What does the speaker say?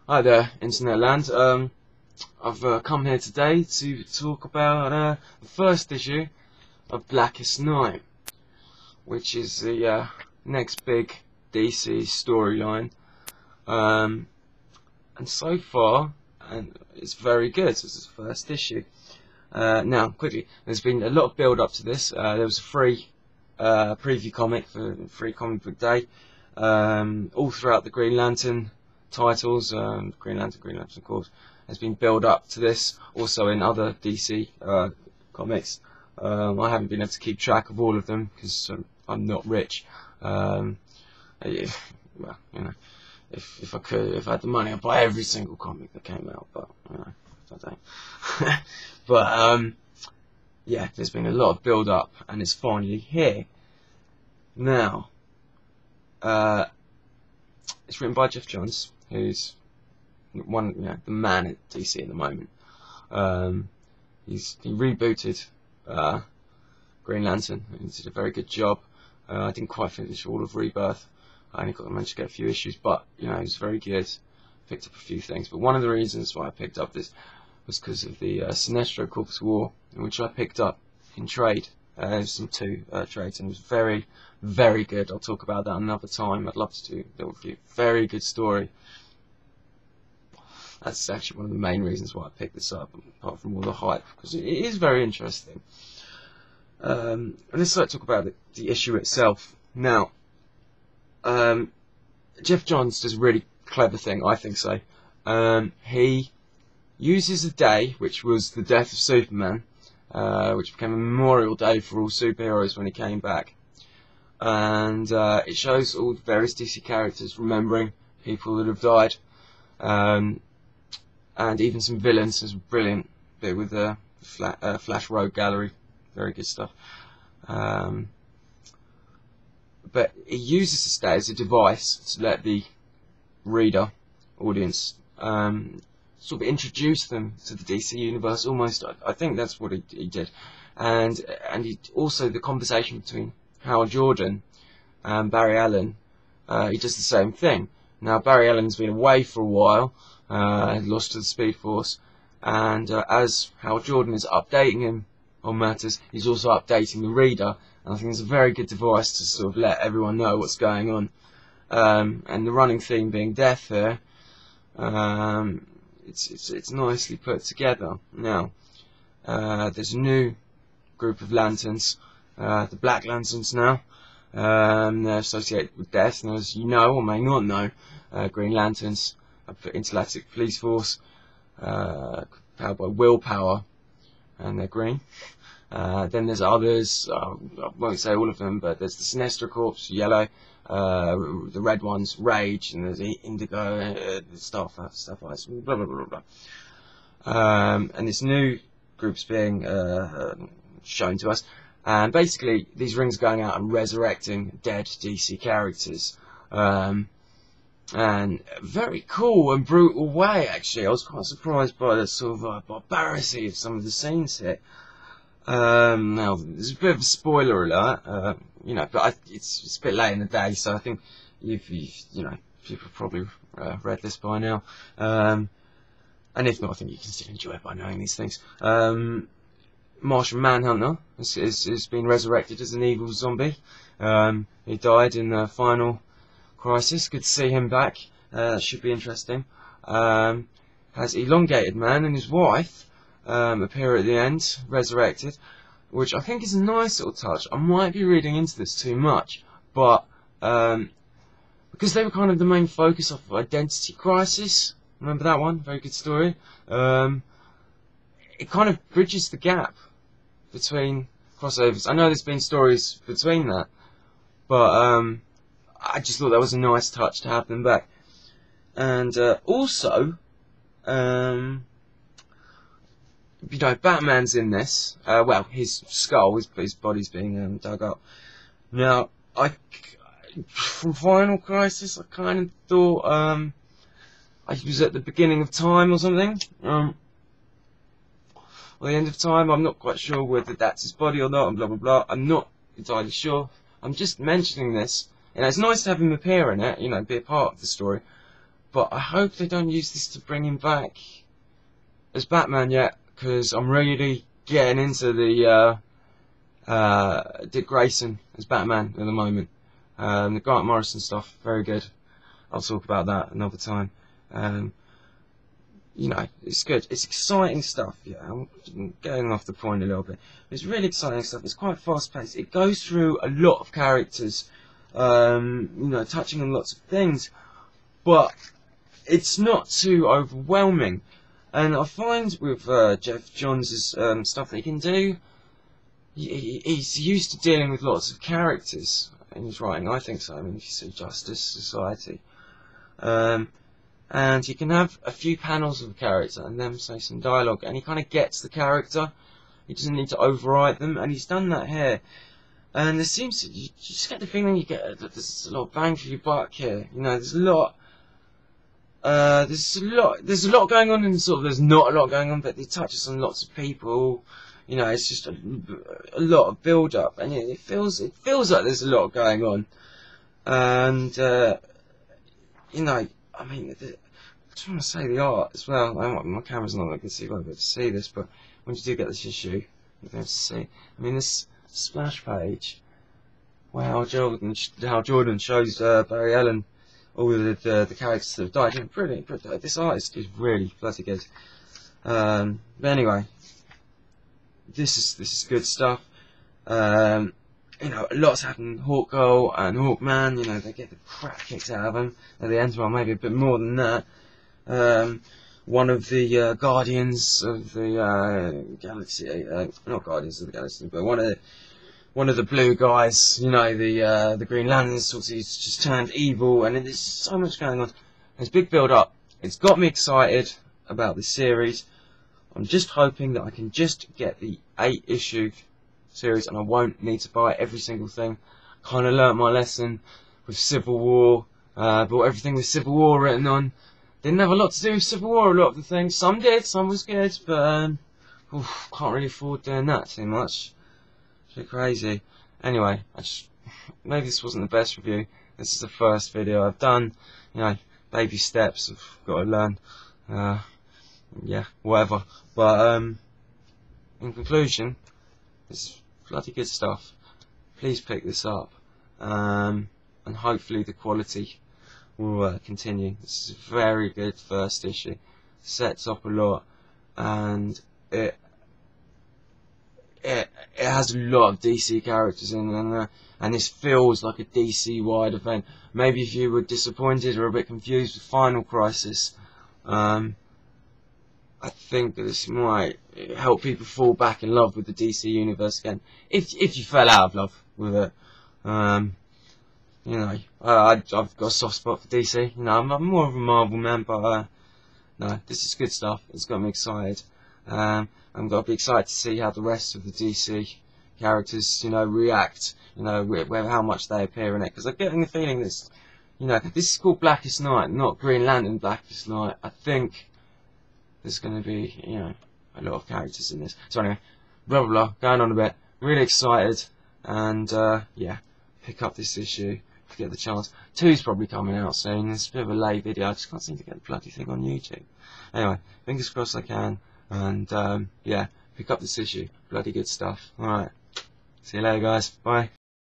Hi there, Internet Land. I've come here today to talk about the first issue of Blackest Night, which is the next big DC storyline. And so far, it's very good. This is the first issue. Now, quickly, there's been a lot of build up to this. There was a free preview comic for Free Comic Book Day, all throughout the Green Lantern titles. Green Lantern, of course, has been built up to this. Also in other DC comics. I haven't been able to keep track of all of them because I'm not rich. Well, you know, if I could, if I had the money, I'd buy every single comic that came out. But you know, I don't. But yeah, there's been a lot of build up, and it's finally here. Now, it's written by Jeff Johns, who's the man at DC at the moment. He rebooted Green Lantern, and he did a very good job. I didn't quite finish all of Rebirth. I only managed to get a few issues, but you know, it was very good. Picked up a few things, but one of the reasons why I picked up this was because of the Sinestro Corpus War, which I picked up in trade. Some two trades, and it was very, very good. I'll talk about that another time. I'd love to do that with you. Very good story. That's actually one of the main reasons why I picked this up, apart from all the hype, because it is very interesting. And let's talk about the issue itself. Now, Jeff Johns does a really clever thing, I think so. He uses a day, which was the death of Superman, which became a memorial day for all superheroes when he came back. And it shows all the various DC characters remembering people that have died. And even some villains. There's a brilliant bit with the Flash Rogue Gallery. Very good stuff. But he uses this day as a device to let the reader, audience, sort of introduce them to the DC universe. Almost, I think that's what he did. And he also, the conversation between Hal Jordan and Barry Allen, he does the same thing. Now, Barry Allen's been away for a while, lost to the Speed Force, and as Hal Jordan is updating him on matters, he's also updating the reader, and I think it's a very good device to sort of let everyone know what's going on. And the running theme being death here, it's nicely put together. Now, there's a new group of lanterns, the Black Lanterns now. They're associated with death, and as you know or may not know, Green Lanterns are intergalactic police force, powered by willpower, and they're green. Then there's others, I won't say all of them, but there's the Sinestro Corps, yellow, the red ones, Rage, and there's Indigo, Starfire, blah blah blah blah. And this new group's being shown to us, and basically these rings are going out and resurrecting dead DC characters, and very cool and brutal way. Actually, I was quite surprised by the sort of barbarity of some of the scenes here. Now, there's a bit of a spoiler alert, you know, but it's a bit late in the day, so I think you know, people have probably read this by now. And if not, I think you can still enjoy it by knowing these things. Martian Manhunter has been resurrected as an evil zombie. He died in the final crisis. Good to see him back. Should be interesting. Has Elongated Man and his wife appear at the end, resurrected, which I think is a nice little touch. I might be reading into this too much, but because they were kind of the main focus of Identity Crisis, remember that one? Very good story. It kind of bridges the gap between crossovers. I know there's been stories between that, but I just thought that was a nice touch to have them back. And also, you know, Batman's in this. Well, his skull, his body's being dug up. Now, from Final Crisis, I kind of thought I was at the beginning of time or something, or the end of time. I'm not quite sure whether that's his body or not, and blah blah blah. I'm not entirely sure. I'm just mentioning this, and it's nice to have him appear in it, you know, be a part of the story. but I hope they don't use this to bring him back as Batman yet, because I'm really getting into the Dick Grayson as Batman at the moment. The Grant Morrison stuff, very good. I'll talk about that another time. You know, it's good. It's exciting stuff. Yeah, I'm going off the point a little bit. It's really exciting stuff. It's quite fast paced. It goes through a lot of characters, you know, touching on lots of things, but it's not too overwhelming. And I find with Jeff Johns' stuff that he can do, he's used to dealing with lots of characters in his writing. I think so. I mean, if you see Justice Society. And you can have a few panels of a character and then say some dialogue, and he kind of gets the character. He doesn't need to overwrite them, and he's done that here. And there seems to, you just get the feeling you get that there's a lot of bang for your buck here. You know, there's a lot. There's a lot going on, and sort of there's not a lot going on, but it touches on lots of people. You know, it's just a lot of build up, and it feels like there's a lot going on. And you know, I mean, I just want to say the art as well. My camera's not looking so you won't be able to see this, but when you do get this issue, you'll be able to see. I mean, this splash page, wow, how Jordan shows Barry Allen all of the characters that have died. You know, brilliant. This artist is really bloody good. But anyway, this is good stuff. You know, lots happening. Hawkgirl and Hawkman, you know, they get the crap kicked out of them at the end. Well, maybe a bit more than that. One of the Guardians of the Galaxy, not Guardians of the Galaxy, but one of the blue guys, you know, the Green Lanterns, sort of, he's just turned evil, and there's so much going on. There's big build up. It's got me excited about this series. I'm just hoping that I can just get the 8-issue series, and I won't need to buy every single thing. Kind of learnt my lesson with Civil War. Bought everything with Civil War written on. Didn't have a lot to do with Civil War, a lot of the things. Some did, some was good, but can't really afford doing that too much. It's a bit crazy. Anyway, maybe this wasn't the best review. This is the first video I've done. You know, baby steps. I've got to learn. Yeah, whatever. But in conclusion, it's bloody good stuff. Please pick this up, and hopefully the quality will continue. This is a very good first issue. Sets up a lot, and it has a lot of DC characters in it, and this feels like a DC wide event. Maybe if you were disappointed or a bit confused with Final Crisis, I think that this might help people fall back in love with the DC universe again. If you fell out of love with it, you know, I've got a soft spot for DC. You know, I'm more of a Marvel man, but no, this is good stuff. It's got me excited. I'm going to be excited to see how the rest of the DC characters, you know, react. You know, how much they appear in it. Because I'm getting the feeling this, you know, this is called Blackest Night, not Green Lantern Blackest Night. I think there's going to be, you know, a lot of characters in this. So anyway, blah blah blah, going on a bit. Really excited, and yeah, pick up this issue if you get the chance. 2's probably coming out soon. It's a bit of a late video. I just can't seem to get the bloody thing on YouTube. Anyway, fingers crossed I can, and yeah, pick up this issue. Bloody good stuff. Alright, see you later guys, bye.